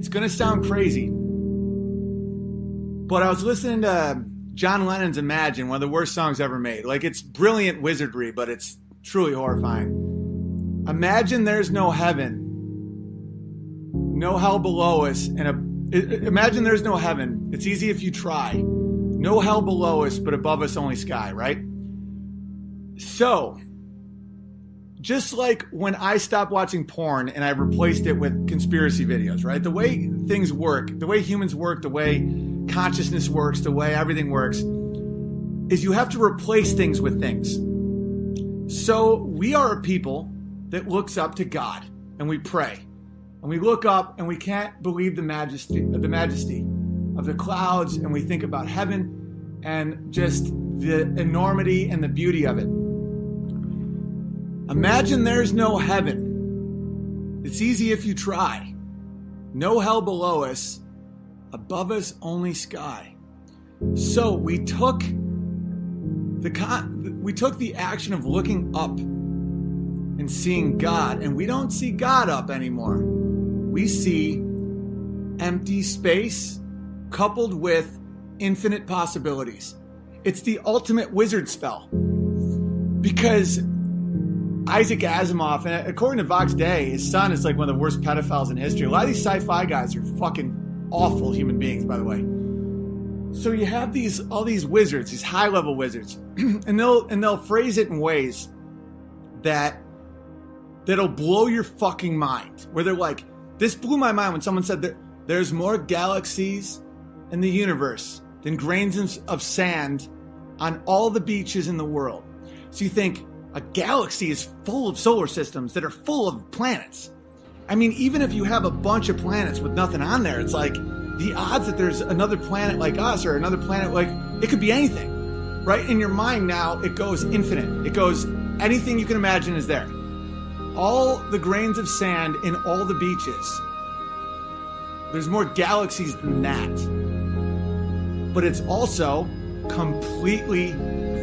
it's going to sound crazy, but I was listening to John Lennon's Imagine, one of the worst songs ever made. Like, it's brilliant wizardry, but it's truly horrifying. Imagine there's no heaven, no hell below us, imagine there's no heaven. It's easy if you try. No hell below us, but above us only sky, right? So, just like when I stopped watching porn and I replaced it with conspiracy videos, right? The way things work, the way humans work, the way consciousness works, the way everything works, is you have to replace things with things. So we are a people that looks up to God, and we pray. And we look up and we can't believe the majesty of the clouds, and we think about heaven and just the enormity and the beauty of it. Imagine there's no heaven. It's easy if you try. No hell below us, above us only sky. So we took the action of looking up and seeing God, and we don't see God up anymore. We see empty space coupled with infinite possibilities. It's the ultimate wizard spell. Because Isaac Asimov, and according to Vox Day, his son is like one of the worst pedophiles in history. A lot of these sci-fi guys are fucking awful human beings, by the way. So you have all these wizards, these high-level wizards, and they'll phrase it in ways that'll blow your fucking mind. Where they're like, this blew my mind when someone said that there's more galaxies in the universe than grains of sand on all the beaches in the world. So you think, a galaxy is full of solar systems that are full of planets. I mean, even if you have a bunch of planets with nothing on there, it's like the odds that there's another planet like us or another planet like, it could be anything, right? In your mind now, it goes infinite. It goes, anything you can imagine is there. All the grains of sand in all the beaches. There's more galaxies than that. But it's also completely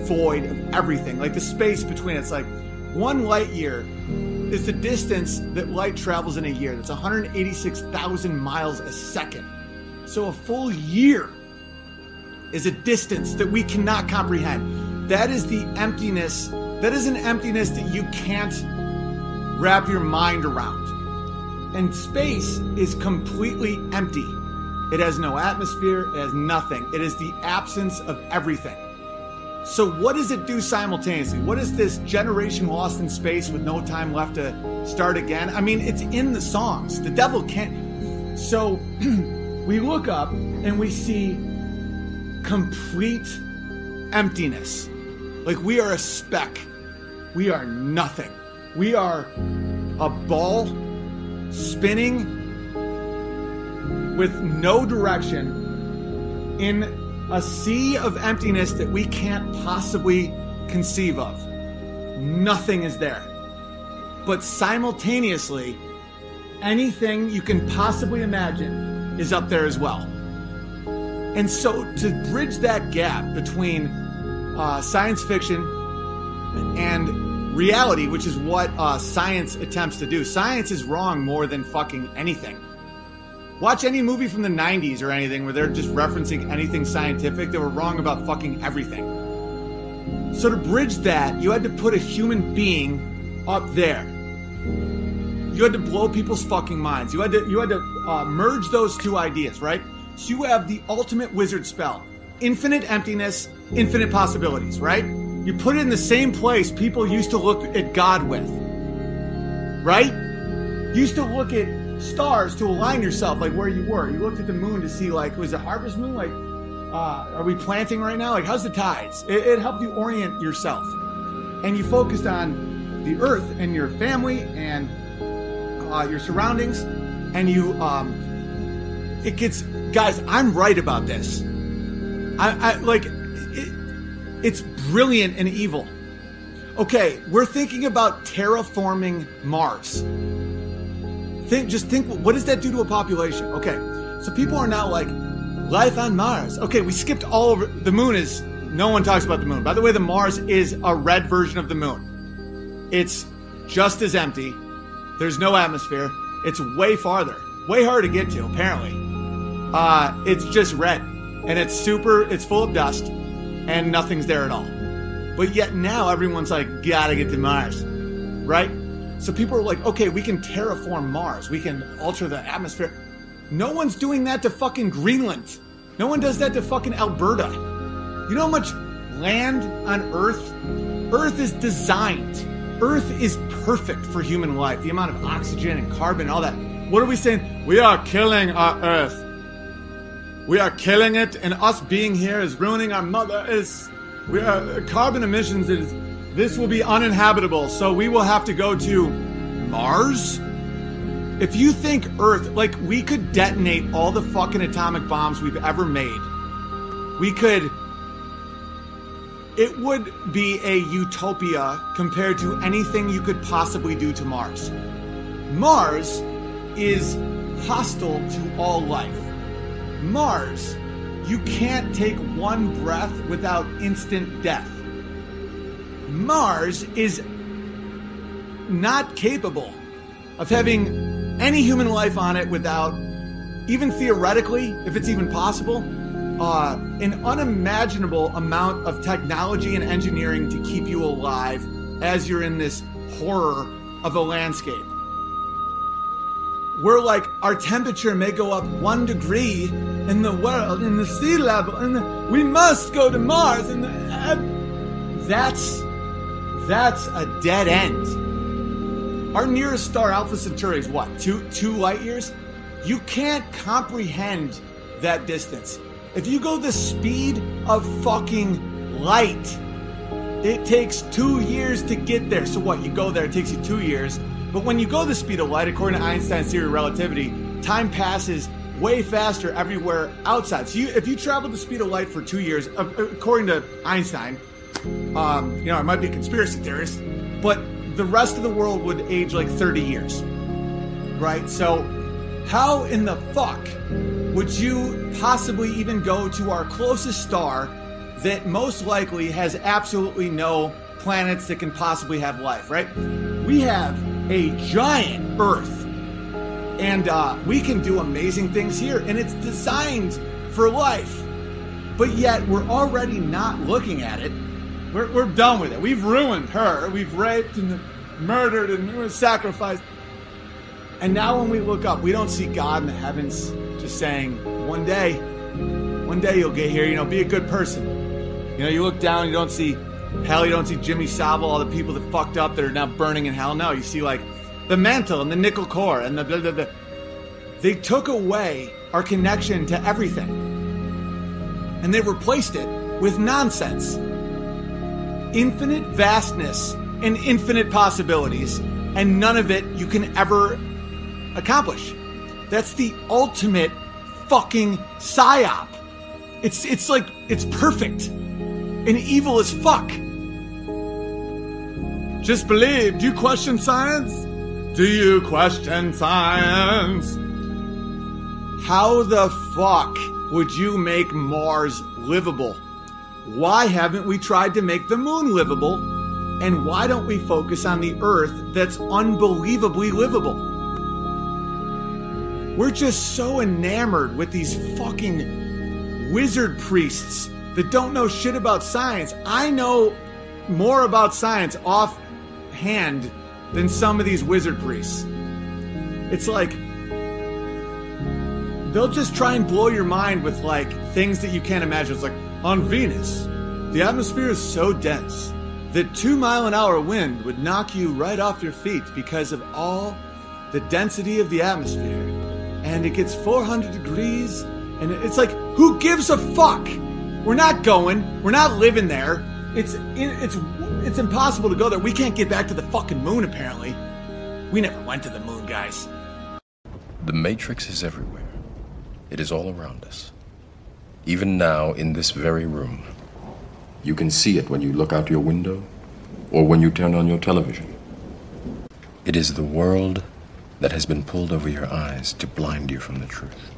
void of everything. Like the space between it's like 1 light year is the distance that light travels in a year. That's 186,000 miles a second. So a full year is a distance that we cannot comprehend. That is the emptiness. That is an emptiness that you can't wrap your mind around. And space is completely empty. It has no atmosphere. It has nothing. It is the absence of everything. So what does it do simultaneously? What is this generation lost in space with no time left to start again? I mean, it's in the songs. The devil can't. So we look up and we see complete emptiness. Like we are a speck. We are nothing. We are a ball spinning with no direction in a sea of emptiness that we can't possibly conceive of. Nothing is there. But simultaneously, anything you can possibly imagine is up there as well. And so to bridge that gap between science fiction and reality, which is what science attempts to do. Science is wrong more than fucking anything. Watch any movie from the 90s or anything where they're just referencing anything scientific. They were wrong about fucking everything. So to bridge that, you had to put a human being up there. You had to blow people's fucking minds. You had to merge those two ideas, right? So you have the ultimate wizard spell. Infinite emptiness, infinite possibilities, right? You put it in the same place people used to look at God with. Right? You used to look at stars to align yourself, like where you were. You looked at the moon to see, like, was it harvest moon? Like, are we planting right now? Like, how's the tides? It helped you orient yourself. And you focused on the earth and your family and your surroundings. And you, it gets, guys, I'm right about this. It's brilliant and evil. Okay, we're thinking about terraforming Mars. Just think, what does that do to a population? Okay, so people are now like, life on Mars. Okay, we skipped all over. The moon is, no one talks about the moon. By the way, the Mars is a red version of the moon. It's just as empty. There's no atmosphere. It's way farther. way hard to get to, apparently. It's just red, and it's full of dust, and nothing's there at all. But yet now everyone's like, gotta get to Mars, right? So people are like, okay, we can terraform Mars. We can alter the atmosphere. No one's doing that to fucking Greenland. No one does that to fucking Alberta. You know how much land on Earth? Earth is designed. Earth is perfect for human life. The amount of oxygen and carbon and all that. What are we saying? We are killing our Earth. We are killing it, and us being here is ruining our mother. We are carbon emissions. This will be uninhabitable, so we will have to go to Mars? If you think Earth, like, we could detonate all the fucking atomic bombs we've ever made. It would be a utopia compared to anything you could possibly do to Mars. Mars is hostile to all life. Mars, you can't take one breath without instant death. Mars is not capable of having any human life on it without, even theoretically, if it's even possible, an unimaginable amount of technology and engineering to keep you alive as you're in this horror of a landscape. We're like, our temperature may go up 1 degree in the world, in the sea level, and we must go to Mars, and that's a dead end. Our nearest star, Alpha Centauri, is what, 2 light years? You can't comprehend that distance. If you go the speed of fucking light, it takes 2 years to get there. So what, you go there, it takes you 2 years. But when you go the speed of light, according to Einstein's theory of relativity, time passes way faster everywhere outside. So if you travel the speed of light for 2 years, according to Einstein, it might be a conspiracy theorist, but the rest of the world would age like 30 years, right? So how in the fuck would you possibly even go to our closest star that most likely has absolutely no planets that can possibly have life, right? We have a giant Earth, and we can do amazing things here, and it's designed for life, but yet we're already not looking at it. We're done with it. We've ruined her. We've raped and murdered and sacrificed. And now when we look up, we don't see God in the heavens just saying, one day you'll get here, be a good person. You look down, you don't see hell, you don't see Jimmy Savile, all the people that fucked up that are now burning in hell. No, you see like the mantle and the nickel core and the blah, blah, blah. They took away our connection to everything. And they replaced it with nonsense. Infinite vastness and infinite possibilities, and none of it you can ever accomplish. That's the ultimate fucking psyop. It's like, it's perfect and evil as fuck. Just believe. Do you question science? Do you question science? How the fuck would you make Mars livable? Why haven't we tried to make the moon livable? And why don't we focus on the Earth that's unbelievably livable? We're just so enamored with these fucking wizard priests that don't know shit about science. I know more about science offhand than some of these wizard priests. It's like, they'll just try and blow your mind with like things that you can't imagine. It's like, on Venus, the atmosphere is so dense that 2-mile-an-hour wind would knock you right off your feet because of all the density of the atmosphere. And it gets 400 degrees, and it's like, who gives a fuck? We're not going. We're not living there. It's impossible to go there. We can't get back to the fucking moon, apparently. We never went to the moon, guys. The Matrix is everywhere. It is all around us. Even now, in this very room. You can see it when you look out your window or when you turn on your television. It is the world that has been pulled over your eyes to blind you from the truth.